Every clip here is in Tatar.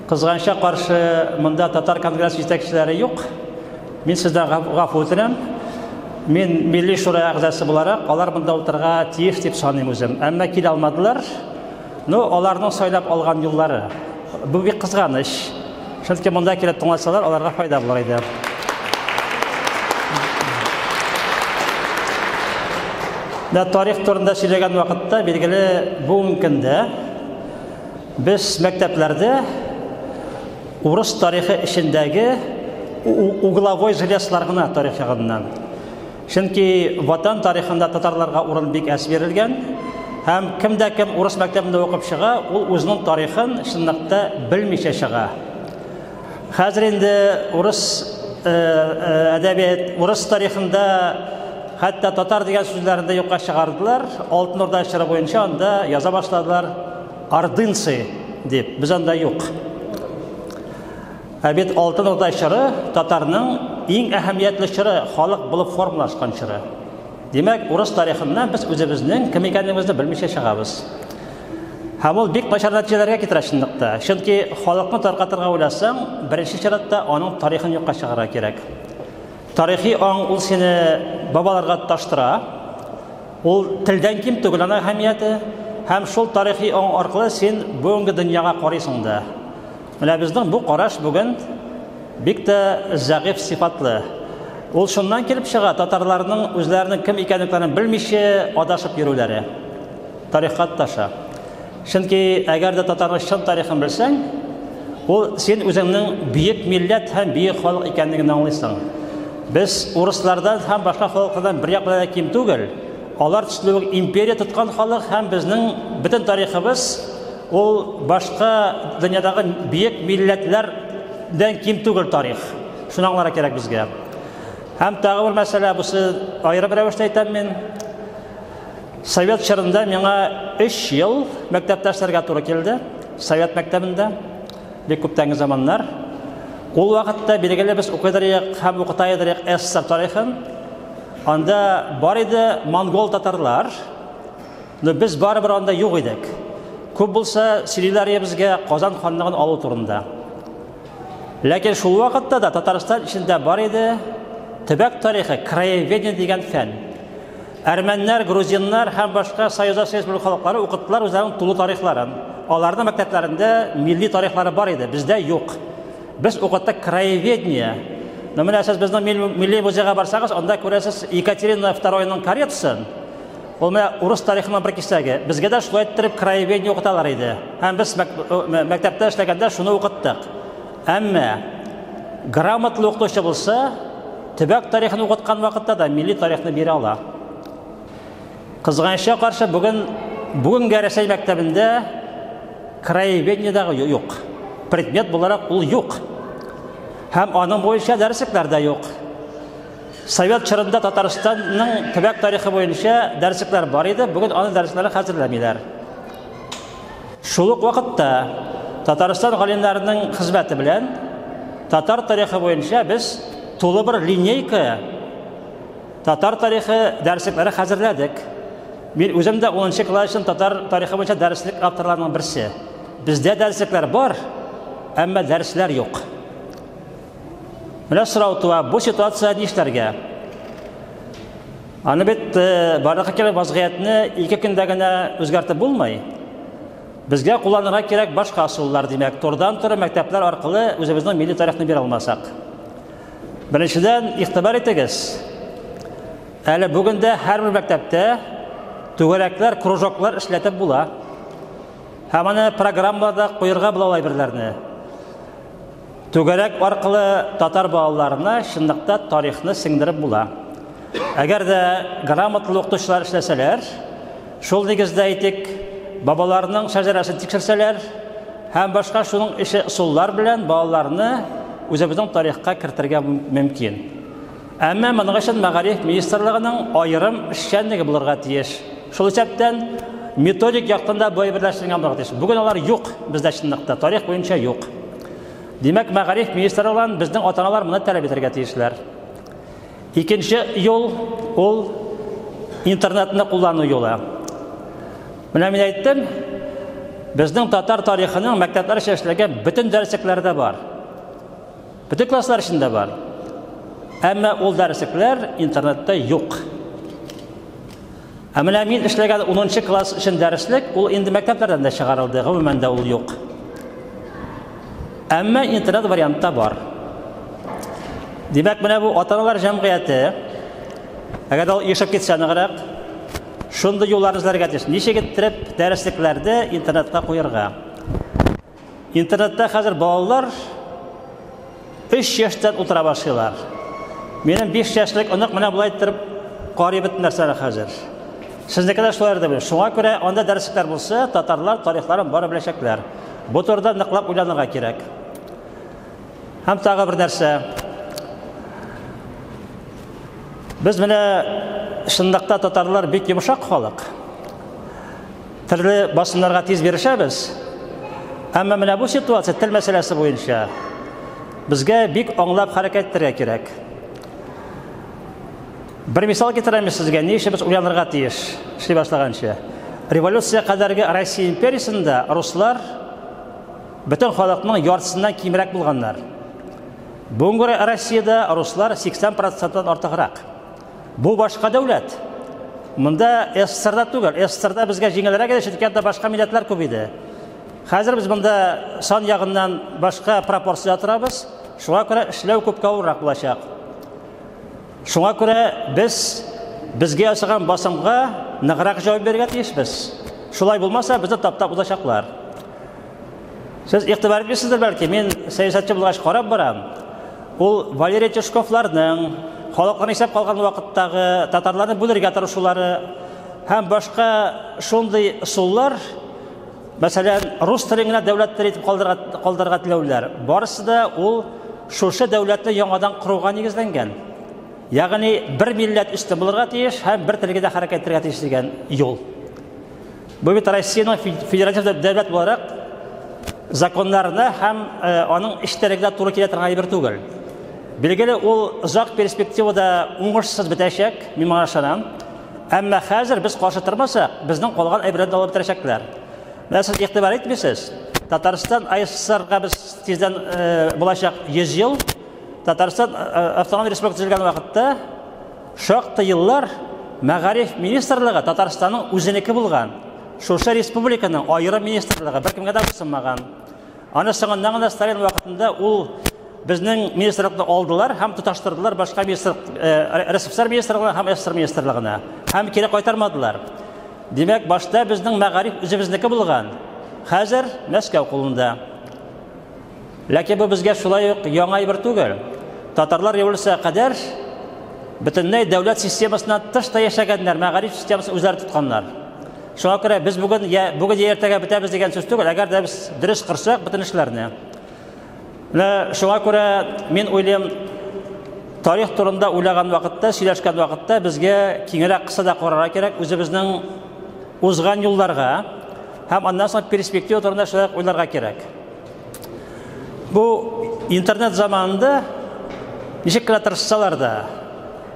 Кызганча каршы монда татар конгресс җитәкчеләре юк. Мин сездән гафу үтенәм. Мин милли шура әгъзасы буларак, алар монда утырга тиеш дип саныйм үзем. Әмма килә алмадылар. Аларның сайлап алган юллары. Бу бик кызганыч. Чөнки монда килеп тыңласалар, аларга файда булыр иде. Тарих турында сөйләгән вакытта, билгеле, бүгенге көндә без мәктәпләрдә урыс тарихы эчендәге угловой железлар гына тарих ягыннан. Чөнки ватан тарихында татарларга урын бик әз бирелгән, һәм кем урыс мәктәбендә укып чыга, ул үзенең тарихын чынлыкта белмичә чыга. Хәзер инде урыс әдәбият, урыс тарихында хәтта татар дигән сүзләрне юкка чыгардылар. Алтын Орда эшләре буенча анда яза башладылар ордынцы дип. Без анда юк. Бит Алтын Орда эшләре татарның иң әһәмиятле чыры, халык булып формалашкан чыры. Демәк, урыс тарихыннан без үзебезнең кем икәнлегебезне белмичә чыгабыз. Һәм ул бик начар нәтиҗәләргә китерә чынлыкта. Чөнки халыкны таркатырга уйласаң, беренче чиратта аның тарихын юкка чыгарга кирәк. Тарихи аң ул сине бабаларга таштыра. Ул телдән ким түгел ана әһәмияте, һәм шул тарихи аң аркылы син бүгенге дөньяга карыйсың да. Менә безнең бу караш бүген бик тә зәгыйфь сифатлы. Ул шуннан килеп чыга, татарларның үзләренең кем икәнлекләрен белмичә адашып йөрүләре. Тарихка таша. Чөнки әгәр дә татарның чын тарихын белсәң, ул син үзеңнең бөек милләт һәм бөек халык икәнлеген аңлыйсың. Без урыслардан һәм башка халыклардан бер яклы ким түгел. Алар төсле империя тоткан халык һәм безнең бөтен тарихыбыз ул башка дөньядагы бөек милләтләрдән ким түгел тарих. Шуны аңларга кирәк безгә. Һәм тагы бер мәсьәлә, бусы аерым рәвештә әйтәм мин. Совет чорында миңа 3 ел мәктәптә эшләргә туры килде. Совет мәктәбендә бик күптәнге заманнар. Ул вакытта билгеле без укыдырык һәм укытайдырык СССР тарихын. Анда бар иде монгол татарлар. Без барыбер анда юк идек. Күп булса сөйлиләр безгә Казан ханлыгын алу турында. Ләкин шул вакытта да Татарстан ичендә бар иде төбәк тарихы, краеведение дигән фән. Әрмәннәр, грузиннар һәм башка Союз республика халыклары укыттылар үзләренең тулы тарихларын. Аларның мәктәпләрендә милли тарихлары бар иде, бездә юк. Без укыттык краеведение. Менә сез безнең милли музейга барсагыз, анда күрәсез Екатерина II-ның каретасын. Ул менә урыс тарихының бер кисәге. Безгә дә шулай иттереп краеведение укыталар иде. Һәм без мәктәптә эшләгәндә шуны укыттык. Әмма грамотлы укытучы булса, төбәк тарихын укыткан вакытта да милли тарихны бирә ала. Кызганча каршы бүгенге Рәсәй мәктәбендә краеведение дагы юк. Предмет буларак ул юк. Һәм аның буенча дәреслектәр дә юк. Совет чорында Татарстанның төбәк тарихы буенча дәреслектәр бар иде, бүген аны дәресләре хәзерләмиләр. Шул ук вакытта Татарстан галимнәренең хезмәте белән татар тарихы буенча без тулы бер линейка татар тарихы дәреслекләре хәзерләдек. Мин үзем дә 10нчы классын татар тарихы буенча дәреслек авторларының берсе. Бездә дәреслекләр бар, әмма дәресләр юк. Менә сорау туа, бу ситуация нишләргә? Аны бит барлыкка кирәк вазгыятны 2 көндә генә үзгәртеп булмый. Безгә кулланырга кирәк башка асуллар, димәк, турыдан-туры мәктәпләр аркылы үзебезнең милли тарихны бирә алмасак. Беренчедән, игътибар итегез. Әле бүгендә һәрбер мәктәптә түгәрәкләр, кружоклар эшләтеп була. Һәм аны программада куярга була әйберләрне. Түгәрәк аркылы татар балаларына чынлыкта тарихны сеңдереп була. Әгәр дә грамотлы укытучылар эшләсәләр, шул нигездә әйтик, бабаларның шәҗәрәсен тикшерсәләр, һәм башка шуның ише усуллар белән балаларны үзебезнең тарихка кертергә мөмкин. Әмма моның өчен мәгариф министрлыгының аерым эшчәнлеге булырга тиеш. Шул исәптән методик яктында бу әйберләштерелгән булыр. Бүген алар юк бездә чынлыкта, тарих буенча юк. Димәк, мәгариф министры белән безнең ата-аналар моны таләп итәргә тиешләр. Икенче юл ул интернетны куллану юлы. Менә мин әйттем, безнең татар тарихының мәктәпләр эшләгән бөтен дәреслектәрдә бар. Бөтен класслар эчендә бар. Әмма ул дәреслектәр интернетта юк. Менә мин эшләгән 10нчы класс өчен дәреслек ул инде мәктәпләрдән дә чыгарылды, гомумән дә ул юк. Әмма интернет вариантта бар. Димәк, менә бу ата-аналар җәмгыяте, әгәр ул ишеп китсә ныграк, шундый юллар эзләргә тиеш. Ничек иттереп дәреслекләрдә интернетка куярга? Интернетта хәзер балалар 3 яшьтән утыра башлыйлар. Минем 5 яшьлек онык менә булай иттереп карый бит нәрсәне хәзер. Сезнеке дә шулай да бер. Шуңа күрә анда дәреслектәр булса, татарлар тарихларын бары беләчәкләр. Бу турыда ныклап уйланырга кирәк. Һәм тагы бер нәрсә. Без менә шундакта татарлар бик йомшак халык. Төрле басымнарга тиз бирешәбез. Әмма менә бу ситуация тел мәсьәләсе буенча безгә бик аңлап хәрәкәт итәргә кирәк. Бер мисал китерәм сезгә, ни өчен без уйланырга тиеш, эшли башлаганча. Революция кадәрге Россия империясында руслар бөтен халыкның яртысыннан кимрәк булганнар. Бүгенге Россиядә руслар 80%-тан артыграк. Бу башка дәүләт. Монда СССРда түгел, СССРда безгә җиңелрәк иде, чөнки башка милләтләр күп иде. Хәзер без монда сан ягыннан башка пропорция торабыз. Шуңа күрә эшләү күпкә авыррак булачак. Шуңа күрә безгә ясаган басымга ныграк җавап бирергә тиешбез. Шулай булмаса, безне таптап узачаклар. Сез игътибар итәсездер бәлки, мин сәясәтче булгач карап барам. Ул Валерий Чешковларның халыкларны исәп калган вакыттагы татарларны бүлергә тырышулары һәм башка шундый усуллар, мәсәлән, рус телен дәүләт теле итеп калдырырга теләүләр. Барысы да ул шушы дәүләтне яңадан коруга нигезләнгән. Ягъни бер милләт үстә булырга тиеш һәм бер телгә дә хәрәкәт итәргә тиеш дигән юл. Бу бит Россиянең федератив дәүләт буларак законнарына һәм аның эштәргә туры килә торган бер түгел. Билгеле, ул узак перспективада уңышсыз бетәчәк, мин моңа ышанам. Әмма хәзер без каршы тормасак, безнең калган әйберне алып бетерәчәкләр. Менә сез игътибар итмисез. Татарстан АССРга без тиздән булачак 100 ел. Татарстан автономия республикасы төзелгән вакытта шактый еллар мәгариф министрлыгы Татарстанның үзенеке булган. Шушы республиканың аерым министрлыгы беркемгә дә булмаган. Аны соңыннан гына Сталин вакытында ул безнең министрлыкны алдылар һәм тоташтырдылар башка РСФСР министрлыгына һәм СССР министрлыгына. Һәм кире кайтармадылар. Димәк, башта безнең мәгариф үзебезнеке булган. Хәзер Мәскәү кулында. Ләкин бу безгә шулай ук яңа бер түгел. Татарлар революцияга кадәр бөтенләй дәүләт системасыннан тышта яшәгәннәр, мәгариф системасын үзләре тотканнар. Шуңа күрә без бүген иртәгә бетәбез дигән сүз түгел, әгәр дә без дөрес кырсак бөтен эшләрне. Шуңа күрә мин уйлыйм, тарих турында уйлаган вакытта, сөйләшкән вакытта безгә киңрәк кысада карарга кирәк, үзебезнең узган юлларга һәм аннан соң перспектива турында шулай уйларга кирәк. Бу интернет заманында ничек кенә тырышсалар да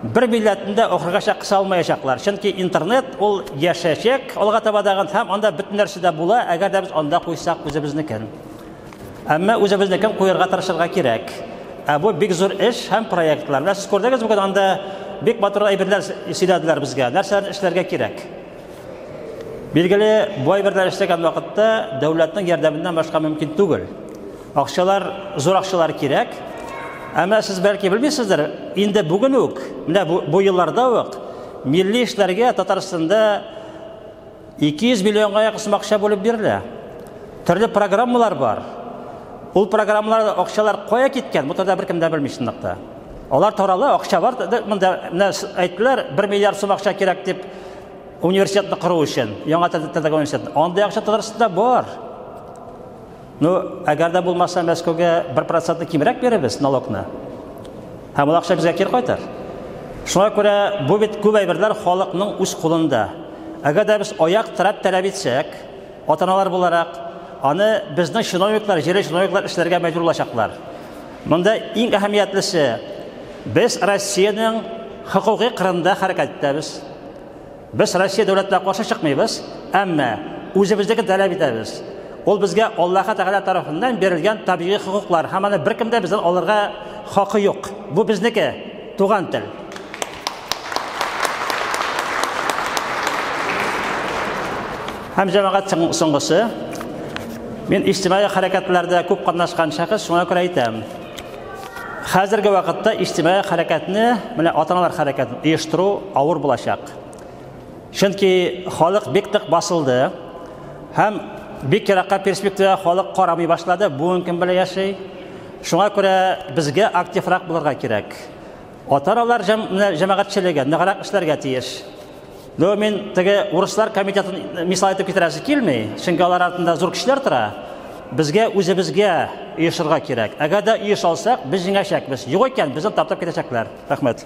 бер милләтендә ахыргача кыса алмаячаклар. Чөнки интернет ул яшәчәк, алга таба дагы һәм анда бөтен нәрсә дә була, әгәр дә без анда куйсак үзебезнекен. Әмма үзебезнекен куярга тырышырга кирәк. Бу бик зур эш һәм проектлар. Менә сез күрдегез бүген анда бик матур әйберләр сөйләделәр безгә. Нәрсәләрне эшләргә кирәк. Билгеле, бу әйберләр эшләгән вакытта дәүләтнең ярдәменнән башка мөмкин түгел. Акчалар, зур акчалар кирәк. Әмма сез бәлки белмисездер, инде бүген үк, менә бу елларда ук милли эшләргә Татарстанда 200 миллионга якын акча булып бирелә. Төрле программалар бар. Ул программаларда акчалар кая киткән? Бу турыда беркем дә белми шундакта. Алар таралы, акча бар, монда әйттеләр, 1 миллиард сум акча кирәк дип университетны кору өчен, яңа телдәге университет. Анда акча Татарстанда бар. Әгәр дә булмаса, Мәскәүгә 1% кимрәк бирәбез налогны. Һәм ул акча безгә кире кайтар. Шуңа күрә бу бит күп әйберләр халыкның үз кулында. agar da biz oyoq tirab talab etsak, ota-onalar bo'larak, аны bizning shinovliklar, yer shinovliklar ishlarga majburlashaqlar. Bunda eng ahamiyatlisi biz Rossiyaning huquqiy qirinda harakat etamiz. Biz Rossiya davlatiga qarshi chiqmaymiz, ammo o'zimizga talab etamiz. Ol bizga Alloh taolo tomonidan berilgan tabiiy huquqlar, hammani bir kimda bizdan olirga haqqi yo'q. Bu bizniki, tug'an til. Ham jamoat so'ng'isi, men ijtimoiy harakatlarda ko'p qatnashgan shaxs, shunga ko'ra aytaman. Hozirgi vaqtda ijtimoiy harakatni, mana ota-onalar harakatini uyushtiruv og'ir bo'lacak. Chunki xalq bektiq bosildi, ham bekiraqa perspektiva xalq qaramay boshladi, bugun kim bilan yashay. Shunga ko'ra bizga aktivroq bo'lishga kerak. Ota-onalar jamoatchiligi naqaraq ishlarga teyish. Men tege Ruslar komitetini misol aytib ketirasi kelmay, chunki ular ortida zo'r kishilar turadi. Bizga o'zimizga uyushtirishga kerak. Agarda uyush olsak, biz yengashakmiz. Yo'q ekan, bizni taptab ketacaklar. Rahmat.